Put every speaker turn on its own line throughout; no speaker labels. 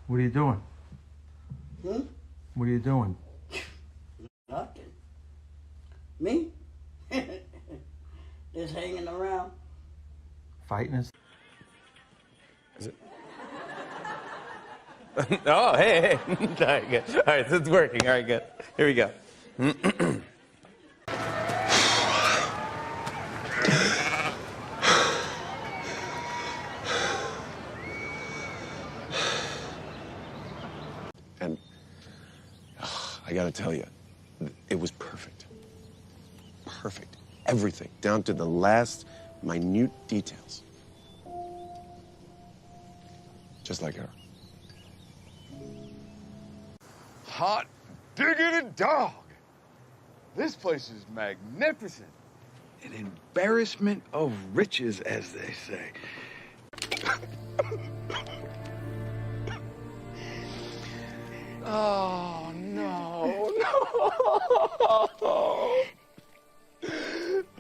What are you doing?
Hmm?
What are you doing?
Nothing. Me? Just hanging around.
Fighting us?
Is it? Oh, hey. All right, good. All right, it's working. All right, good. Here we go.
And I gotta tell you, it was perfect. Perfect. Everything, down to the last minute details. Just like her.
Hot diggity dog. This place is magnificent. An embarrassment of riches, as they say. Oh, no, no.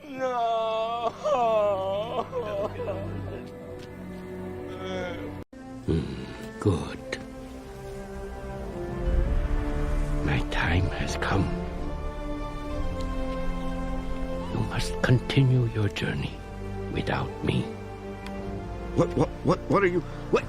No.
Good. My time has come. You must continue your journey without me.
What are you, what?